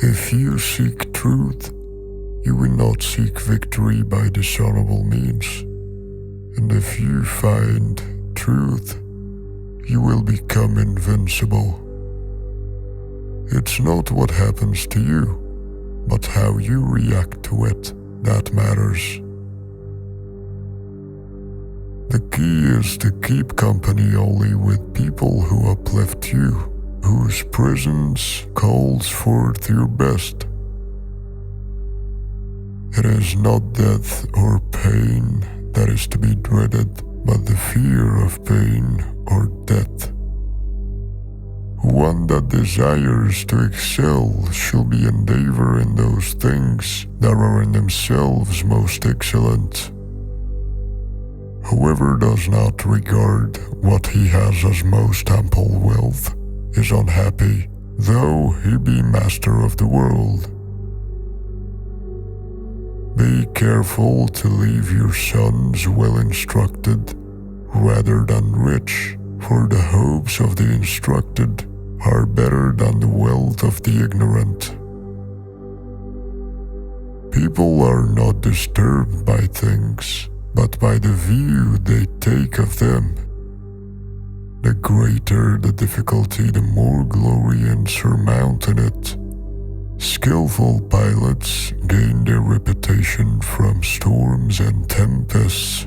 If you seek truth, you will not seek victory by dishonorable means. And if you find truth, you will become invincible. It's not what happens to you, but how you react to it that matters. The key is to keep company only with people who uplift you, whose presence calls forth your best. It is not death or pain that is to be dreaded, but the fear of pain or death. One that desires to excel shall be endeavor in those things that are in themselves most excellent. Whoever does not regard what he has as most ample wealth is unhappy, though he be master of the world. Be careful to leave your sons well instructed rather than rich, for the hopes of the instructed are better than the wealth of the ignorant. People are not disturbed by things, but by the view they take of them. The greater the difficulty, the more glory in surmounting it. Skillful pilots gain their reputation from storms and tempests.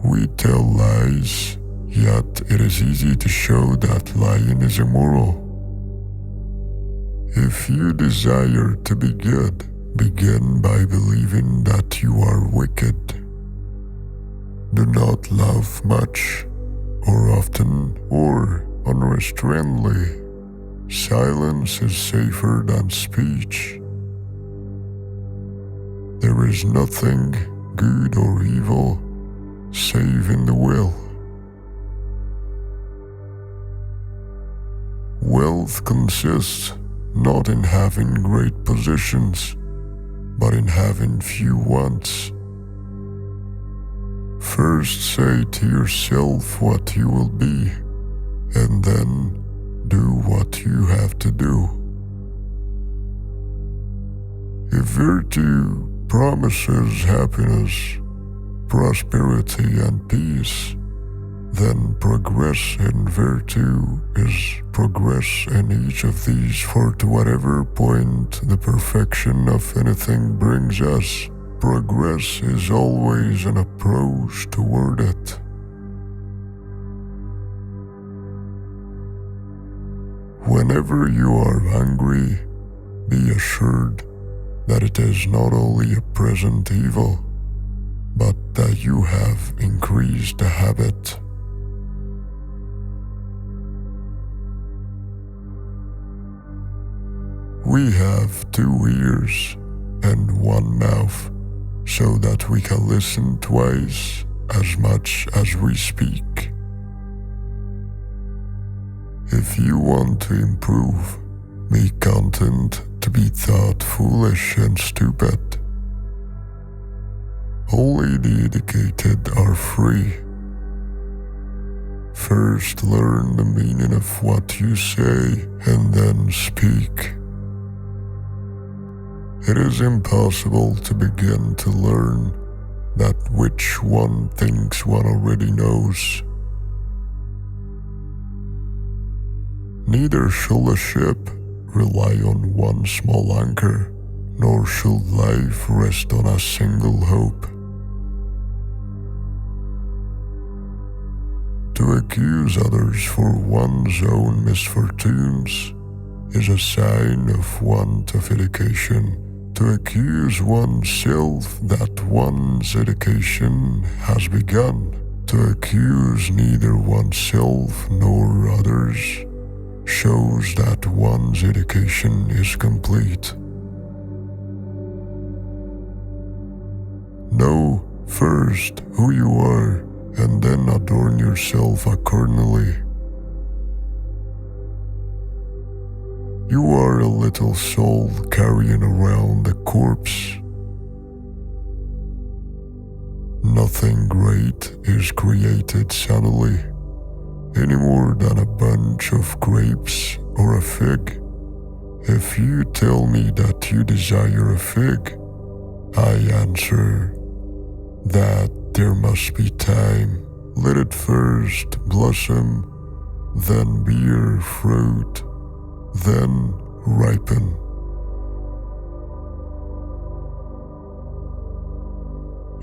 We tell lies, yet it is easy to show that lying is immoral. If you desire to be good, begin by believing that you are wicked. Do not love much, or often, or unrestrainedly. Silence is safer than speech. There is nothing, good or evil, save in the will. Wealth consists not in having great possessions, but in having few wants. First say to yourself what you will be, and then do what you have to do. If virtue promises happiness, prosperity, and peace, then progress in virtue is progress in each of these, for to whatever point the perfection of anything brings us, progress is always an approach toward it. Whenever you are angry, be assured that it is not only a present evil, but that you have increased the habit. We have 2 ears and 1 mouth, so that we can listen twice as much as we speak. If you want to improve, be content to be thought foolish and stupid. Only the educated are free. First learn the meaning of what you say and then speak. It is impossible to begin to learn that which one thinks one already knows. Neither shall a ship rely on one small anchor, nor shall life rest on a single hope. To accuse others for one's own misfortunes is a sign of want of education. To accuse oneself that one's education has begun, to accuse neither oneself nor others, shows that one's education is complete. Know first who you are, and then adorn yourself accordingly. You are a little soul carrying around a corpse. Nothing great is created suddenly, any more than a bunch of grapes or a fig. If you tell me that you desire a fig, I answer that there must be time. Let it first blossom, then bear fruit, then ripen.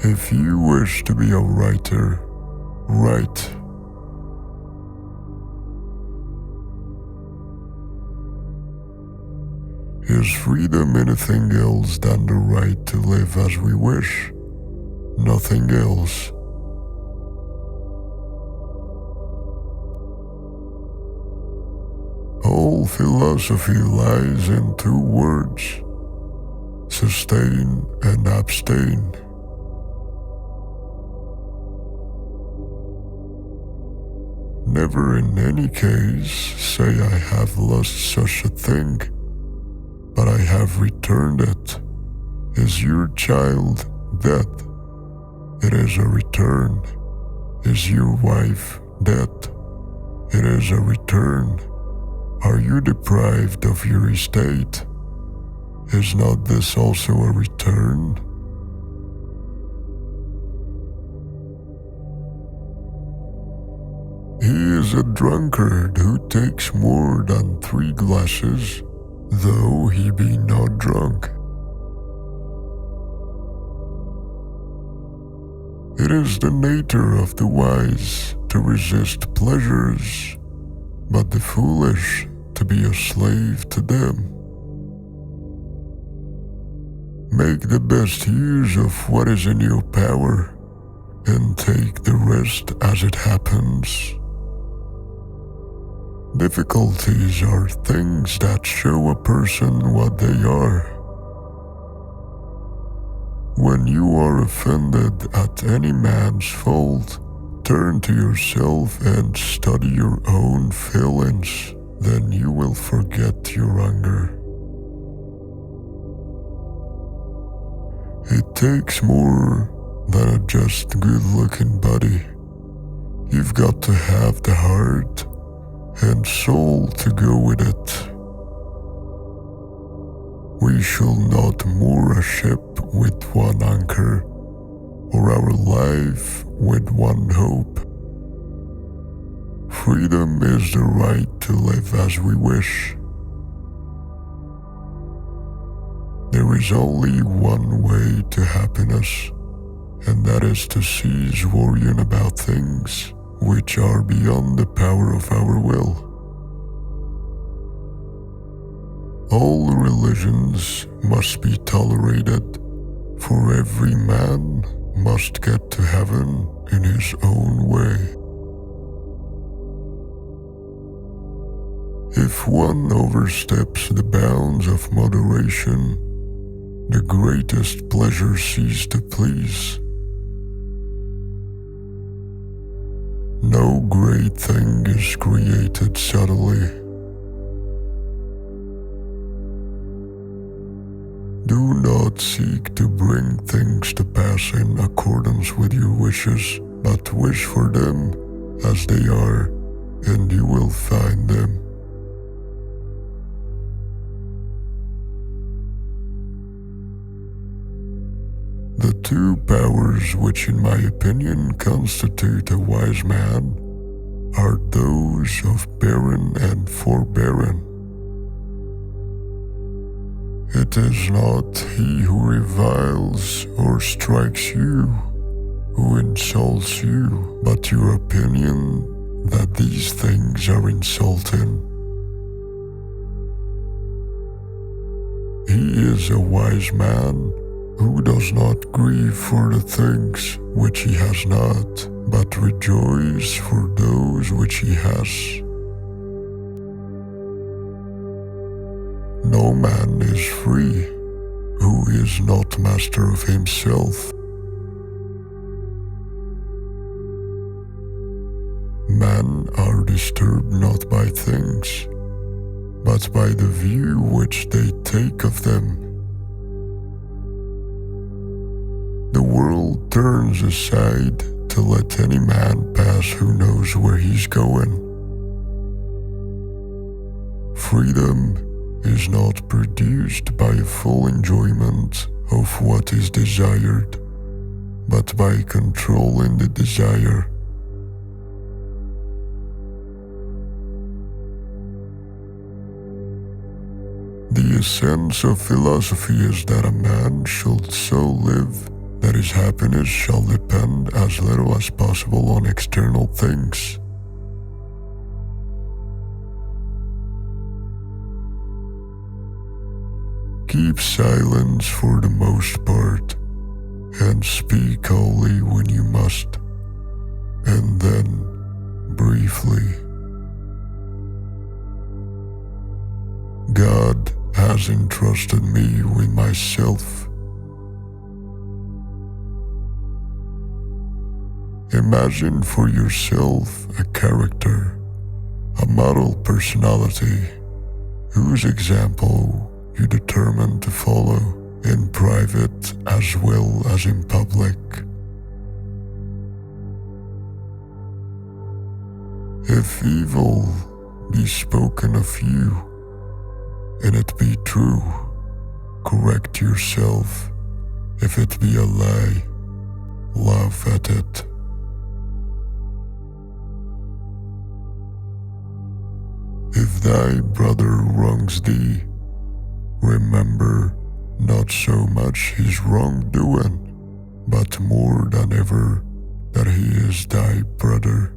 If you wish to be a writer, write. Is freedom anything else than the right to live as we wish? Nothing else. All philosophy lies in two words: sustain and abstain. Never in any case say I have lost such a thing, but I have returned it. Is your child dead? It is a return. Is your wife dead? It is a return. Are you deprived of your estate? Is not this also a return? He is a drunkard who takes more than 3 glasses, though he be not drunk. It is the nature of the wise to resist pleasures, but the foolish to be a slave to them. Make the best use of what is in your power, and take the rest as it happens. Difficulties are things that show a person what they are. When you are offended at any man's fault, turn to yourself and study your own feelings, then you will forget your anger. It takes more than a just good-looking body. You've got to have the heart and soul to go with it. We shall not moor a ship with one anchor, or our life with one hope. Freedom is the right to live as we wish. There is only one way to happiness, and that is to cease worrying about things which are beyond the power of our will. All religions must be tolerated, for every man must get to heaven in his own way. If one oversteps the bounds of moderation, the greatest pleasure ceases to please. No great thing is created suddenly. Do not seek to bring things to pass in accordance with your wishes, but wish for them as they are, and you will find them. The two powers which, in my opinion, constitute a wise man are those of bearing and forbearing. It is not he who reviles or strikes you who insults you, but your opinion that these things are insulting. He is a wise man who does not grieve for the things which he has not, but rejoice for those which he has. No man is free who is not master of himself. Men are disturbed not by things, but by the view which they take of them. The world turns aside to let any man pass who knows where he's going. Freedom is not produced by a full enjoyment of what is desired, but by controlling the desire. The essence of philosophy is that a man should so live that his happiness shall depend as little as possible on external things. Keep silence for the most part, and speak only when you must, and then briefly. God has entrusted me with myself. Imagine for yourself a character, a model personality, whose example you determine to follow in private as well as in public. If evil be spoken of you, and it be true, correct yourself. If it be a lie, laugh at it. If thy brother wrongs thee, remember not so much his wrongdoing, but more than ever that he is thy brother.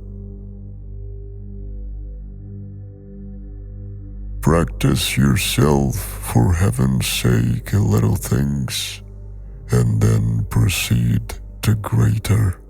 Practice yourself for heaven's sake in little things, and then proceed to greater.